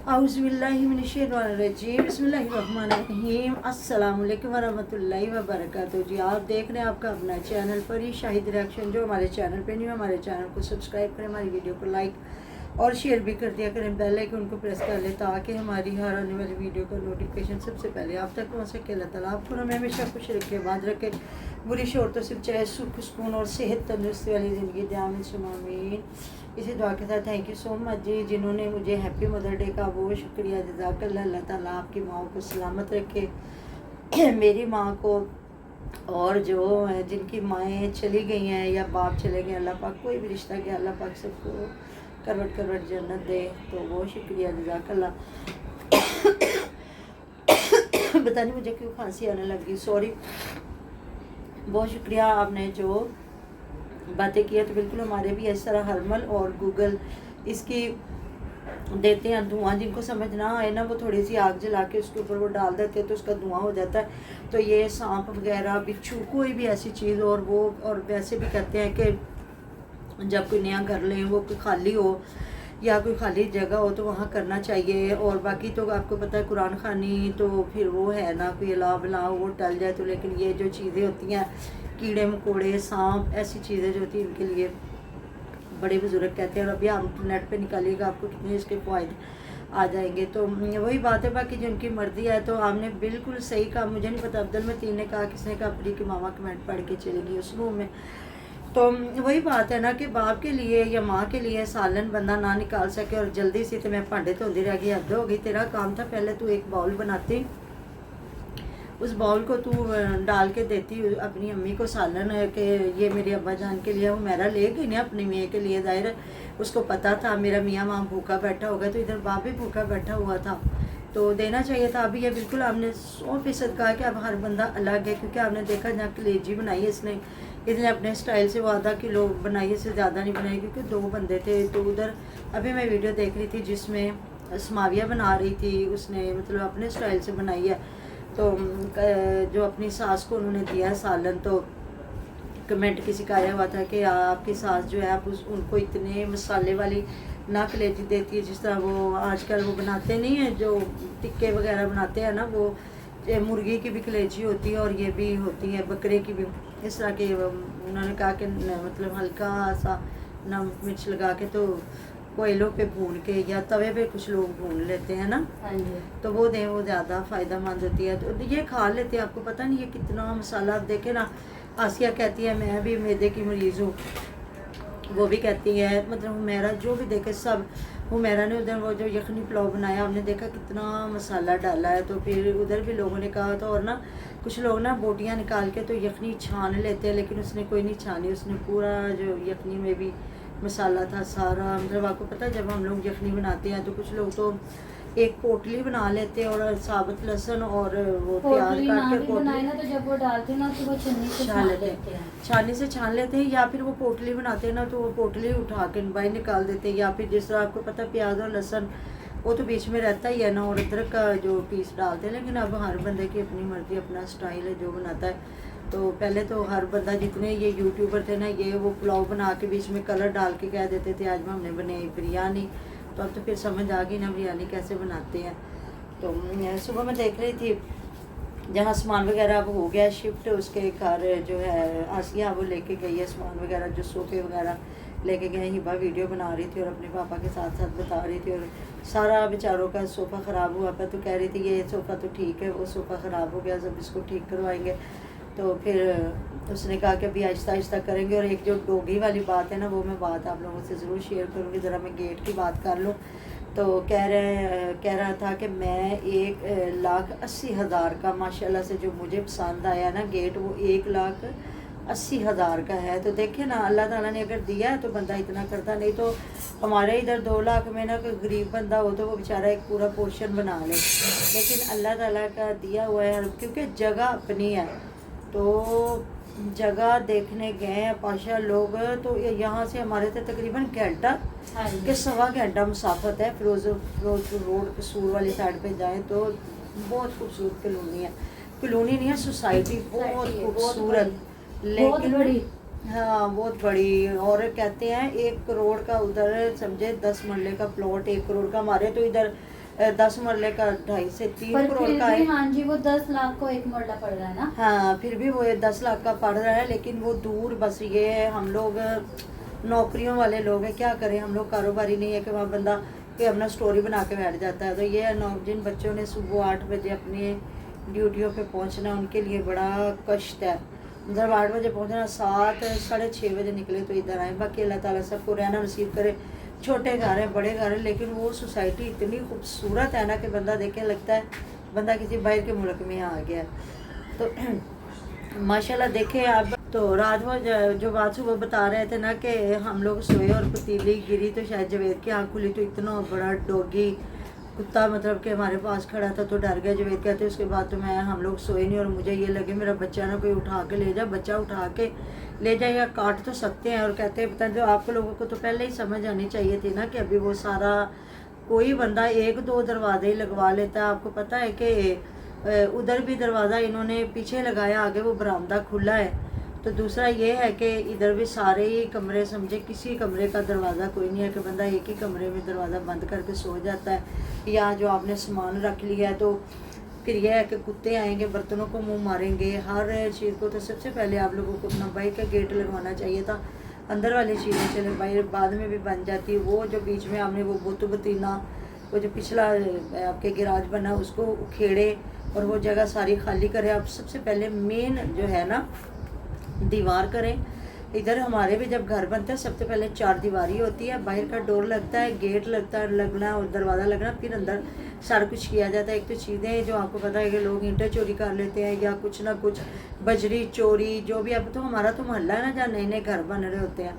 औज़ुबिल्लाहिमिनश्शैतानिर्रजीम बिस्मिल्लाहिर्रहमानिर्रहीम अस्सलाम वालेकुम वरहमतुल्लाहि वबरकातुहू। जी आप देख रहे हैं आपका अपना चैनल परी शाहिद रिएक्शन। जो हमारे चैनल पे नहीं है हमारे चैनल को सब्सक्राइब करें, हमारी वीडियो को लाइक और शेयर भी कर दिया करें, बेल आइकन को प्रेस कर लें ताकि हमारी हर आने वाली वीडियो का नोटिफिकेशन सबसे पहले आप तक पहुँच सके। अल्लाह ताला आपको हमें हमेशा खुश रखे, बात रखे, बुरी शोरतों से चाहे सुख सुकून और सेहत तंदुरुस्ती वाली ज़िंदगी दे, आमीन सुम्मा आमीन। इसी दुआ के साथ थैंक यू सो मच जी, जिन्होंने मुझे हैप्पी मदर डे का वो शुक्रिया जज़ाकल्लाह। अल्लाह ताला आपकी माँ को सलामत रखे, मेरी माँ को, और जो जिनकी माएँ चली गई हैं या बाप चले गए, अल्लाह पाक कोई भी रिश्ता गया अल्लाह पाक सबको करवट करवट जन्नत दे, तो वो शुक्रिया जज़ाकल्लाह। पता नहीं मुझे क्यों खांसी आने लगी, सॉरी। बहुत शुक्रिया आपने जो बातें किया, तो बिल्कुल हमारे भी इस तरह हरमल और गूगल इसकी देते हैं धुआं। जिनको समझ ना आए ना वो थोड़ी सी आग जला के उसके ऊपर वो डाल देते हैं तो उसका धुआं हो जाता है। तो ये सांप वगैरह बिच्छू कोई भी ऐसी चीज़, और वो और वैसे भी कहते हैं कि जब कोई नया घर लें वो कोई खाली हो या कोई खाली जगह हो तो वहाँ करना चाहिए। और बाकी तो आपको पता है कुरान खानी तो फिर वो है ना, कोई अलाव बलाव वो टल जाए तो। लेकिन ये जो चीज़ें होती हैं कीड़े मकोड़े सांप ऐसी चीज़ें जो होती हैं इनके लिए बड़े बुजुर्ग कहते हैं। और अभी आप नेट पे निकालिएगा आपको कितने इसके फ़ायदे आ जाएंगे। तो वही बात है, बाकी जिनकी मर्ज़ी है। तो आपने बिल्कुल सही कहा, मुझे नहीं पता अब्दुल मतीन ने कहा, किसने कहा, परी की मामा कमेंट पढ़ के चलेगी उस रूम में। तो वही बात है ना कि बाप के लिए या माँ के लिए सालन बंदा ना निकाल सके और जल्दी से तो मैं भांडे धोती रह गई, हद हो गई। तेरा काम था पहले तू एक बाउल बनाती, उस बाउल को तू डाल के देती अपनी अम्मी को सालन कि ये मेरे अब्बा जान के लिए। वो मेरा ले गई ना अपनी मियाँ के लिए, ज़ाहिर उसको पता था मेरा मियाँ वहाँ भूखा बैठा होगा, तो इधर बाप भी भूखा बैठा हुआ था तो देना चाहिए था। अभी ये बिल्कुल आपने 100% कहा कि अब हर बंदा अलग है, क्योंकि आपने देखा जहाँ कलेजी बनाई है इसने अपने स्टाइल से वो आधा किलो बनाई, इससे ज़्यादा नहीं बनाई क्योंकि 2 बंदे थे। तो उधर अभी मैं वीडियो देख रही थी जिसमें समाविया बना रही थी, उसने मतलब अपने स्टाइल से बनाई है। तो जो अपनी सास को उन्होंने दिया है सालन, तो कमेंट किसी का आया हुआ था कि आपकी सास जो है आप उनको इतने मसाले वाली ना कलेजी देती है, जिस तरह वो आजकल वो बनाते नहीं हैं जो टिक्के वगैरह बनाते हैं ना, वो मुर्गी की भी कलेजी होती है और ये भी होती है बकरे की भी। इस तरह के उन्होंने कहा कि मतलब हल्का सा नमक मिर्च लगा के तो कोयलों पे भून के या तवे पे कुछ लोग भून लेते हैं ना, तो वो दें वो ज़्यादा फ़ायदा मंद होती है। तो ये खा लेते हैं, आपको पता नहीं है कितना मसाला। आप देखें ना, आसिया कहती है मैं भी मैदे की मरीज़ हूँ, वो भी कहती है, मतलब हुमैरा जो भी देखे सब। हुमैरा ने उधर वो जो यखनी पुलाव बनाया आपने देखा कितना मसाला डाला है, तो फिर उधर भी लोगों ने कहा था। और ना कुछ लोग ना बोटियाँ निकाल के तो यखनी छान लेते हैं, लेकिन उसने कोई नहीं छानी, उसने पूरा जो यखनी में भी मसाला था सारा। मतलब आपको पता है जब हम लोग यखनी बनाते हैं तो कुछ लोग तो एक पोटली बना लेते हैं और साबुत लहसुन और वो प्याज काट के पोटली ना, तो जब वो डालते हैं ना तो वो छन्नी से छान लेते हैं, छानी से छान लेते हैं, या फिर वो पोटली बनाते हैं ना तो वो पोटली उठा के बाहर निकाल देते हैं। या फिर जिस तरह आपको पता प्याज और लहसुन वो तो बीच में रहता ही है ना, और अदरक का जो पीस डालते हैं। लेकिन अब हर बंदे की अपनी मर्जी अपना स्टाइल है जो बनाता है। तो पहले तो हर बंदा जितने ये यूट्यूबर थे ना, ये वो पुलाव बना के बीच में कलर डाल के कह देते थे आज हमने बनाई बिरयानी। तो अब तो फिर समझ आ गई ना बिरयानी कैसे बनाते हैं। तो सुबह मैं देख रही थी जहाँ सामान वगैरह अब हो गया शिफ्ट, उसके घर जो है आसिया वो लेके गई है सामान वगैरह, जो सोफ़े वगैरह लेके गए। हिबा वीडियो बना रही थी और अपने पापा के साथ साथ बता रही थी, और सारा बेचारों का सोफ़ा ख़राब हुआ था। तो कह रही थी ये सोफ़ा तो ठीक है, वो सोफ़ा ख़राब हो गया, जब इसको ठीक करवाएंगे। तो फिर उसने कहा कि अभी आहिस्ता आहिस्ता करेंगे। और एक जो डोगी वाली बात है ना, वो मैं बात आप लोगों से ज़रूर शेयर करूँगी। ज़रा मैं गेट की बात कर लूँ। तो कह रहा था कि मैं 1,80,000 का माशाल्लाह से जो मुझे पसंद आया ना गेट, वो 1,80,000 का है। तो देखिए ना अल्लाह ताला ने अगर दिया है तो बंदा इतना करता, नहीं तो हमारे इधर 2 लाख में ना कोई गरीब बंदा हो तो वो बेचारा एक पूरा पोर्शन बना ले। लेकिन अल्लाह ताला का दिया हुआ है, क्योंकि जगह अपनी है। तो जगह देखने गए पाशा लोग, तो यहाँ से हमारे से तकरीबन घंटा के 1.25 घंटा मुसाफत है। फिरोज रोड कसूर वाली साइड पे जाएं तो बहुत खूबसूरत कॉलोनी है, कॉलोनी नहीं है सोसाइटी, बहुत खूबसूरत, लेकिन हाँ बहुत बड़ी। और कहते हैं 1 करोड़ का उधर समझे 10 मरले का प्लॉट 1 करोड़ का। हमारे तो इधर 10 मरले का 2.5 से 3 पर करोड़ फिर का भी है। हाँ जी वो 10 लाख को एक मरला पड़ रहा है ना। हाँ फिर भी वो 10 लाख का पड़ रहा है, लेकिन वो दूर। बस ये है हम लोग नौकरियों वाले लोग हैं, क्या करें हम लोग, कारोबारी नहीं है कि वहाँ बंदा कोई अपना स्टोरी बना के बैठ जाता है। तो ये है जिन बच्चों ने सुबह 8 बजे अपने ड्यूटियों पे पहुँचना, उनके लिए बड़ा कष्ट है। मतलब 8 बजे पहुँचना, 7 साढ़े 6 बजे निकले तो इधर आए। बाकी अल्लाह ताला सबको रहना नसीब करे। छोटे घर हैं बड़े घर हैं, लेकिन वो सोसाइटी इतनी खूबसूरत है ना कि बंदा देख के लगता है बंदा किसी बाहर के मुल्क में आ गया। तो माशाल्लाह देखे आप। तो रात को जो बात सुबह बता रहे थे ना कि हम लोग सोए और पतीली गिरी, तो शायद जवेद की आँख खुली तो इतना बड़ा डॉगी कुत्ता मतलब कि हमारे पास खड़ा था तो डर गया जवेद कहते। उसके बाद तो हम लोग सोए नहीं, और मुझे ये लगे मेरा बच्चा ना कोई उठा के ले जाए। बच्चा उठा के ले जाए या काट तो सकते हैं। और कहते हैं पता जो आप लोगों को तो पहले ही समझ आनी चाहिए थी ना कि अभी वो सारा कोई बंदा 1-2 दरवाजे ही लगवा लेता है। आपको पता है कि उधर भी दरवाज़ा इन्होंने पीछे लगाया, आगे वो बरामदा खुला है। तो दूसरा ये है कि इधर भी सारे ही कमरे समझे, किसी कमरे का दरवाज़ा कोई नहीं है कि बंदा एक ही कमरे में दरवाज़ा बंद करके सो जाता है। या जो आपने सामान रख लिया है तो फिर यह है कि कुत्ते आएंगे, बर्तनों को मुंह मारेंगे, हर चीज़ को। तो सबसे पहले आप लोगों को अपना बाइक का गेट लगवाना चाहिए था। अंदर वाली चीज़ें चले बाहर बाद में भी बन जाती। वो जो बीच में आपने वो बुत बतीना, वो जो पिछला आपके गिराज बना उसको उखेड़े और वो जगह सारी खाली करें। आप सबसे पहले मेन जो है ना दीवार करें। इधर हमारे भी जब घर बनता है सबसे पहले 4 दीवारी होती है, बाहर का डोर लगता है, गेट लगता है लगना और दरवाज़ा लगना, फिर अंदर सारा कुछ किया जाता है। एक तो चीज़ें जो आपको पता है कि लोग ईंटें चोरी कर लेते हैं या कुछ ना कुछ बजरी चोरी जो भी। अब तो हमारा तो मोहल्ला है ना जहाँ नए नए घर बन रहे होते हैं,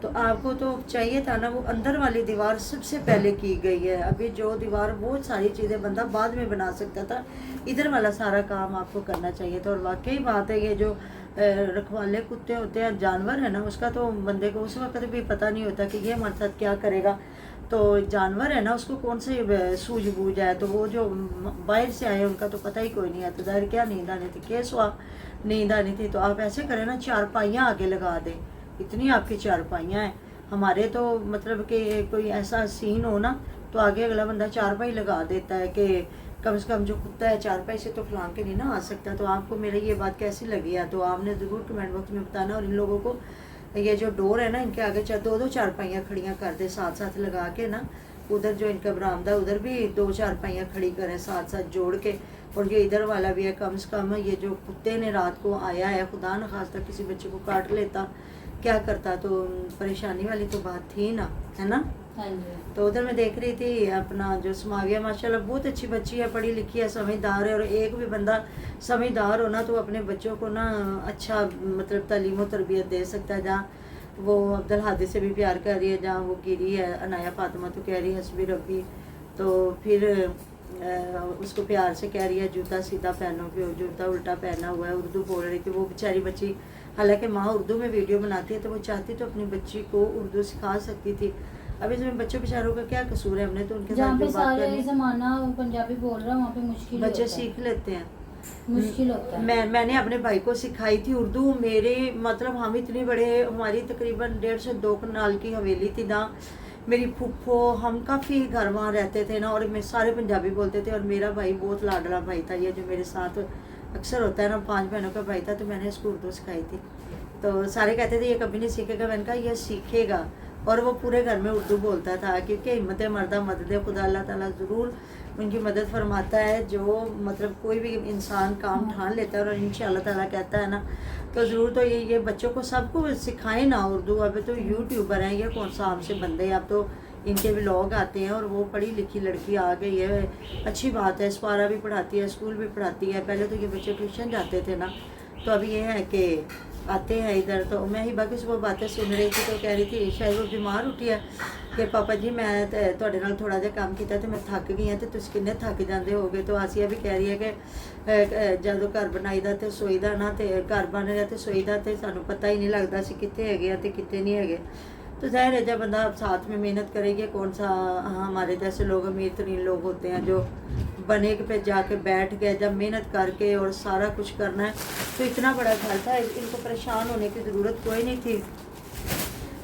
तो आपको तो चाहिए था ना वो अंदर वाली दीवार सबसे पहले की गई है। अभी जो दीवार बहुत सारी चीज़ें बंदा बाद में बना सकता था, इधर वाला सारा काम आपको करना चाहिए था। और वाकई बात है ये जो रखवाले कुत्ते होते हैं जानवर है ना, उसका तो बंदे को उस वक्त भी पता नहीं होता कि ये हमारे साथ क्या करेगा। तो जानवर है ना उसको कौन सी सूझबूझ है, तो वो जो बाहर से आए उनका तो पता ही कोई नहीं है। तो ज़ाहिर क्या नींद आनी थी, क्या सुहा नींद आनी थी। तो आप ऐसे करें ना 4 पाइयाँ आगे लगा दें, इतनी आपकी 4 पाइयाँ हैं। हमारे तो मतलब कि कोई ऐसा सीन हो ना तो आगे अगला बंदा 4 पाई लगा देता है कि कम से कम जो कुत्ता है 4 पाई से तो फलांग के नहीं ना आ सकता। तो आपको मेरी ये बात कैसी लगी है तो आपने ज़रूर कमेंट बॉक्स में बताना। और इन लोगों को ये जो डोर है ना इनके आगे 2-2 4 खड़ियाँ कर दे साथ साथ लगा के ना। उधर जो इनका बरामदा उधर भी 2-4 पाइयाँ खड़ी करें साथ साथ जोड़ के। और ये इधर वाला भी है, कम से कम ये जो कुत्ते ने रात को आया है, खुदा न खास्ता किसी बच्चे को काट लेता क्या करता, तो परेशानी वाली तो बात थी ना, है ना। हाँ जी। तो उधर मैं देख रही थी अपना जो समाविया माशाल्लाह बहुत अच्छी बच्ची है, पढ़ी लिखी है, समझदार है। और एक भी बंदा समझदार हो ना तो अपने बच्चों को ना अच्छा मतलब तालीम और तरबियत दे सकता है। जहाँ वो अब्दुल हादी से भी प्यार कर रही है, जहाँ वो गिरी है अनाया फातिमा तो कह रही है हस्बी रब्बी, तो फिर उसको प्यार से कह रही है जूता सीधा पहनो, फिर जूता उल्टा पहना हुआ है। उर्दू बोल रही थी वो बेचारी बच्ची, हालांकि माँ उर्दू में वीडियो बनाती है तो वो चाहती तो अपनी बच्ची को उर्दू सिखा सकती थी। अब इसमें बच्चों बेचारों का क्या कसूर है, हमने तो उनके साथ जो बात करनी, जमाना पंजाबी बोल रहा है वहाँ पे मुश्किल बच्चे सीख लेते हैं, मुश्किल होता है। मैंने अपने भाई को सिखाई थी उर्दू। मेरे मतलब हम इतने बड़े, हमारी तकरीबन 1.5 से 2 कनाल की हवेली थी ना, मेरी फुफ्फो, हम काफ़ी घर वहाँ रहते थे ना, और मैं सारे पंजाबी बोलते थे। और मेरा भाई बहुत लाडला भाई था, ये जो मेरे साथ अक्सर होता है ना, 5 बहनों का भाई था, तो मैंने इसको उर्दू सिखाई थी। तो सारे कहते थे ये कभी नहीं सीखेगा, मैंने कहा यह सीखेगा। और वो पूरे घर में उर्दू बोलता था, क्योंकि हिम्मत मर्दा मदद खुदा अल्लाह ताला ज़रूर उनकी मदद फरमाता है। जो मतलब कोई भी इंसान काम ठान लेता है और इंशाअल्लाह ताला कहता है ना, तो ज़रूर तो ये बच्चों को सबको सिखाएं ना उर्दू। अब तो यूट्यूबर हैं, ये कौन सा हमसे बंदे हैं, अब तो इनके व्लॉग आते हैं। और वो पढ़ी लिखी लड़की आ गई है, अच्छी बात है, स्पारा भी पढ़ाती है, स्कूल भी पढ़ाती है। पहले तो ये बच्चे ट्यूशन जाते थे ना, तो अब ये है कि आते हैं इधर। तो मैं ही बाकी सुबह बातें सुन रही थी तो कह रही थी शायद वो बीमार उठी है कि पापा जी मैं थोड़े नाल थोड़ा जिहा काम किया तो मैं थक गई हाँ, तो तुम किन्ने थक जाते होगे। तो आसिया भी कह रही है कि जदों घर बनाईदा तो सोईदा ना, तो घर बन रहा तो सोईदा तो सानू पता ही नहीं लगता असीं कित्थे हैगे ते कित्थे नहीं हैगे। तो ज़ाहिर है जब बंदा साथ में मेहनत करेगी, कौन सा हमारे जैसे लोग अमीर तरीन लोग होते हैं जो बने पे जाके बैठ गए, जब मेहनत करके और सारा कुछ करना है। तो इतना बड़ा घर था, इनको परेशान होने की ज़रूरत कोई नहीं थी।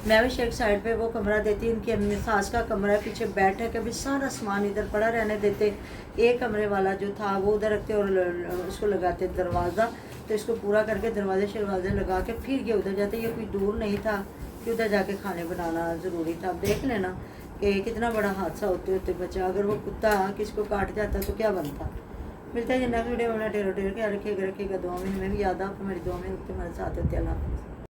मैं भी शेख साइड पे वो कमरा देती, इनकी अम्मी सास का कमरा पीछे बैठक है, अभी सारा सामान इधर पड़ा रहने देते। एक कमरे वाला जो था वो उधर रखते और उसको लगाते दरवाज़ा, तो इसको पूरा करके दरवाजे शरवाजे लगा के फिर ये उधर जाते। ये कोई दूर नहीं था कि उधर जाके खाने बनाना ज़रूरी था। अब देख लेना कि कितना बड़ा हादसा होते होते बचा। अगर वो कुत्ता किसको काट जाता तो क्या बनता। मिलता है नेक्स्ट वीडियो में। अपना टेरो टेर क्या रखिएगा दुआ में, हमें भी याद आप हमारी दुआ में हमारे साथ होते। अल्लाह।